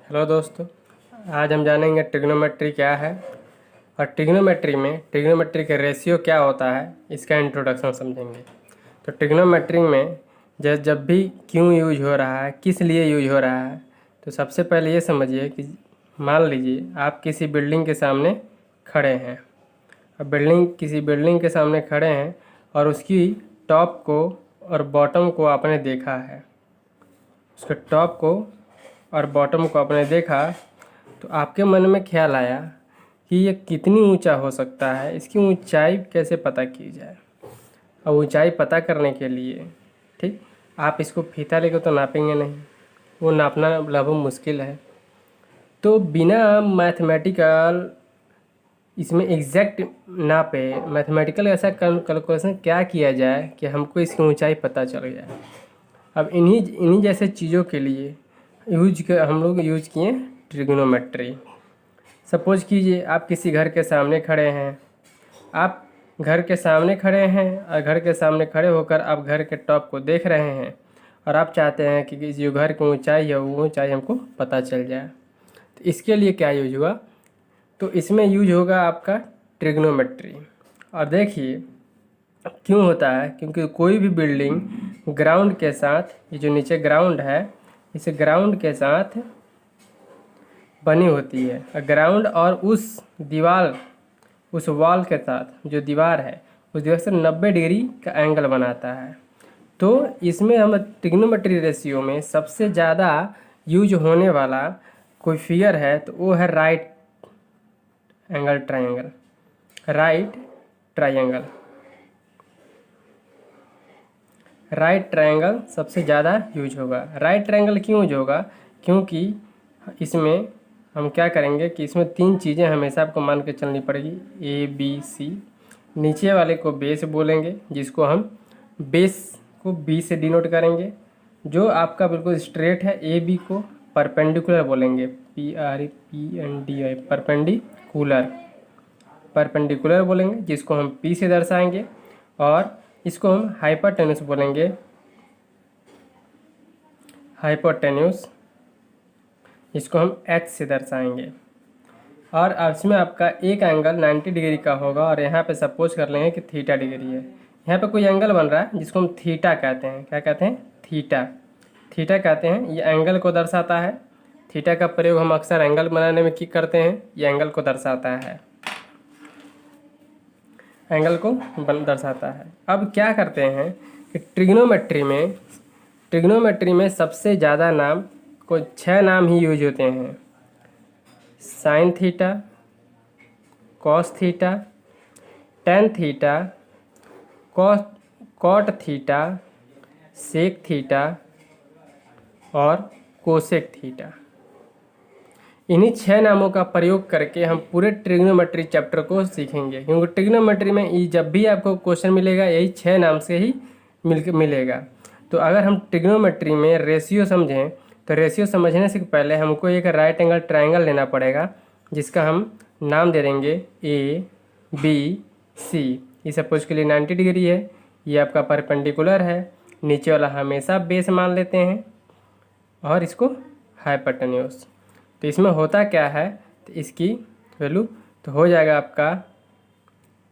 Hello दोस्तों, आज हम जानेंगे ट्रिग्नोमेट्री क्या है और ट्रिग्नोमेट्री के रेशियो क्या होता है, इसका इंट्रोडक्शन समझेंगे। तो ट्रिग्नोमेट्री में जब भी क्यों यूज हो रहा है, किस लिए यूज हो रहा है, तो सबसे पहले ये समझिए कि मान लीजिए आप किसी बिल्डिंग के सामने खड़े हैं। अब किसी बिल्डिंग के सामने खड़े हैं और उसकी टॉप को और बॉटम को आपने देखा है। उसके टॉप को और बॉटम को आपने देखा तो आपके मन में ख्याल आया कि ये कितनी ऊंचा हो सकता है, इसकी ऊंचाई कैसे पता की जाए। और ऊंचाई पता करने के लिए ठीक आप इसको फीता लेकर तो नापेंगे नहीं, वो नापना लगभग मुश्किल है। तो बिना मैथमेटिकल इसमें एग्जैक्ट नापे मैथमेटिकल ऐसा कैलकुलेशन क्या किया जाए कि हमको इसकी ऊंचाई पता चल जाए। अब इन्हीं जैसे चीज़ों के लिए हम लोग यूज किए ट्रिग्नोमेट्री। सपोज कीजिए आप किसी घर के सामने खड़े हैं। आप घर के सामने खड़े हैं और घर के सामने खड़े होकर आप घर के टॉप को देख रहे हैं और आप चाहते हैं कि जो घर की ऊंचाई है वो ऊंचाई हमको पता चल जाए। तो इसके लिए क्या यूज हुआ, तो इसमें यूज होगा आपका ट्रिग्नोमेट्री। और देखिए क्यों होता है, क्योंकि कोई भी बिल्डिंग ग्राउंड के साथ, ये जो नीचे ग्राउंड है इस ग्राउंड के साथ बनी होती है। ग्राउंड और उस दीवार, उस वॉल के साथ जो दीवार है उस दीवार से 90 डिग्री का एंगल बनाता है। तो इसमें हम ट्रिग्नोमेट्री रेशियो में सबसे ज़्यादा यूज होने वाला कोई फिगर है तो वो है राइट ट्रायंगल सबसे ज़्यादा यूज होगा। राइट ट्रायंगल क्यों यूज होगा, क्योंकि इसमें हम क्या करेंगे कि इसमें 3 चीज़ें हमेशा आपको मान के चलनी पड़ेगी, ए बी सी। नीचे वाले को बेस बोलेंगे, जिसको हम बेस को बी से डिनोट करेंगे। जो आपका बिल्कुल स्ट्रेट है ए बी को परपेंडिकुलर बोलेंगे, PRPNDI परपेंडिकुलर बोलेंगे, जिसको हम P से दर्शाएंगे। और इसको हम हाइपोटेन्यूस बोलेंगे, इसको हम H से दर्शाएंगे। और इसमें आपका एक एंगल 90 डिग्री का होगा और यहाँ पे सपोज कर लेंगे कि थीटा डिग्री है। यहाँ पे कोई एंगल बन रहा है जिसको हम थीटा कहते हैं। क्या कहते हैं? थीटा कहते हैं। ये एंगल को दर्शाता है। थीटा का प्रयोग हम अक्सर एंगल बनाने में करते हैं। ये एंगल को दर्शाता है, अब क्या करते हैं कि ट्रिग्नोमेट्री में सबसे ज़्यादा नाम को 6 नाम ही यूज होते हैं। Sine theta, cos theta, tan theta, cot theta, sec theta और कोसेक थीटा। इन्हीं 6 नामों का प्रयोग करके हम पूरे ट्रिग्नोमेट्री चैप्टर को सीखेंगे, क्योंकि ट्रिग्नोमेट्री में जब भी आपको क्वेश्चन मिलेगा यही 6 नाम से ही मिलेगा। तो अगर हम ट्रिग्नोमेट्री में रेशियो समझें तो रेशियो समझने से पहले हमको एक राइट एंगल ट्रायंगल लेना पड़ेगा, जिसका हम नाम दे देंगे ABC। ये सपोज के लिए 90 डिग्री है, ये आपका परपेंडिकुलर है। नीचे वाला हमेशा बेस मान लेते हैं और इसको हाइपोटेन्यूस। तो इसमें होता क्या है, तो इसकी वैल्यू तो हो जाएगा आपका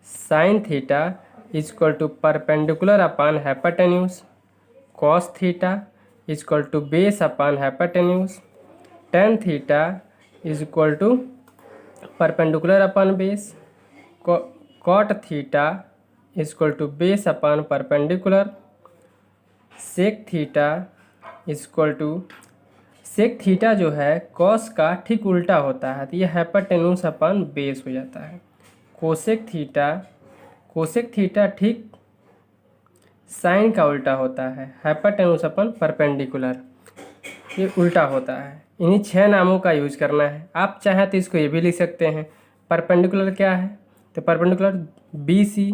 sine theta is equal to perpendicular upon hypotenuse, cos theta is equal to base upon hypotenuse, tan theta is equal to perpendicular upon base, cot theta is equal to base upon perpendicular, sec theta is equal to, sec theta जो है cos का ठीक उल्टा होता है, तो ये hypotenuse अपान base हो जाता है। कोसेक थीटा ठीक साइन का उल्टा होता है, हाइपोटेन्यूस अपन परपेंडिकुलर, ये उल्टा होता है। इन्हीं 6 नामों का यूज करना है। आप चाहें तो इसको ये भी लिख सकते हैं, परपेंडिकुलर क्या है, तो परपेंडिकुलर BC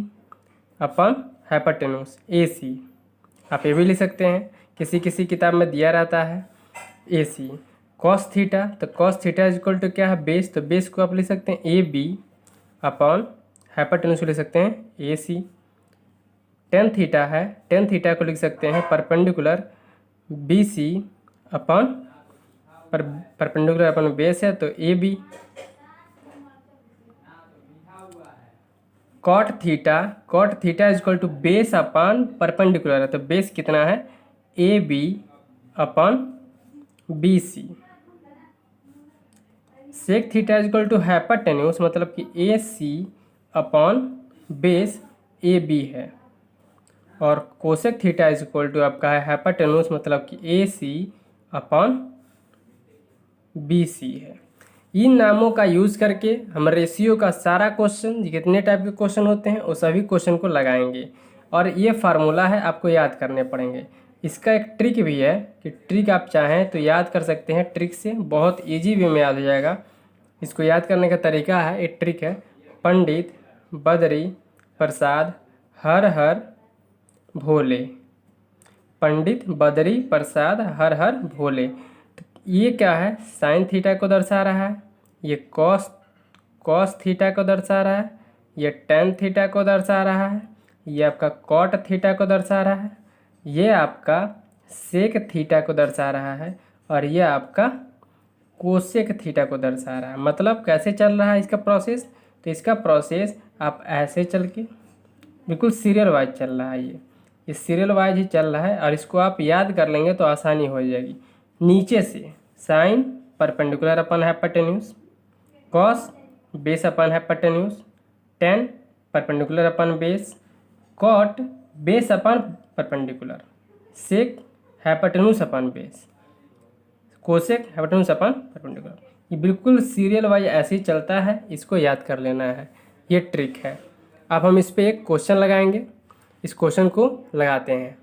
अपन हाइपोटेन्यूस AC। आप ये भी लिख सकते हैं, किसी किताब में दिया रहता है AC। कॉस थीटा, तो cos theta is equal to क्या है, बेस, तो बेस को आप लिख सकते हैं AB अपन हाइपोटेन्यूस को लिख सकते हैं AC। टेन थीटा है, टेन थीटा को लिख सकते हैं perpendicular BC upon perpendicular upon base है तो A B. Cot theta is equal to base upon perpendicular है, तो बेस कितना है A B upon B C. Sec theta is equal to hypotenuse, मतलब कि A C upon base A B है। और cosec theta is equal to आपका है हाइपोटेन्यूज, मतलब कि A C upon B C है। इन नामों का यूज़ करके हम रेशियो का सारा क्वेश्चन, जितने टाइप के क्वेश्चन होते हैं वो सभी क्वेश्चन को लगाएंगे। और ये फार्मूला है, आपको याद करने पड़ेंगे। इसका एक ट्रिक भी है कि ट्रिक आप चाहें तो याद कर सकते हैं, ट्रिक से बहुत इजी वे में याद हो जाएगा। इसको याद करने का तरीका है, एक ट्रिक है, पंडित बद्री प्रसाद हर हर भोले। पंडित बद्री प्रसाद हर हर भोले। तो ये क्या है, साइन थीटा को दर्शा रहा है, ये कॉस थीटा को दर्शा रहा है, ये टेन थीटा को दर्शा रहा है, ये आपका कॉट थीटा को दर्शा रहा है, ये आपका सेक थीटा को दर्शा रहा है, और ये आपका कोसेक थीटा को दर्शा रहा है। मतलब कैसे चल रहा है इसका प्रोसेस, तो इसका प्रोसेस आप ऐसे चल के बिल्कुल सीरियल वाइज चल रहा है। ये सीरियल वाइज ही चल रहा है, और इसको आप याद कर लेंगे तो आसानी हो जाएगी। नीचे से sine perpendicular upon hypotenuse, cos base upon hypotenuse, tan perpendicular upon base, cot base upon perpendicular, sec hypotenuse upon base, cosec hypotenuse upon perpendicular. ये बिल्कुल सीरियल वाइज ऐसे ही चलता है, इसको याद कर लेना है, ये ट्रिक है। अब हम इस पे एक क्वेश्चन लगाएंगे, इस क्वेश्चन को लगाते हैं।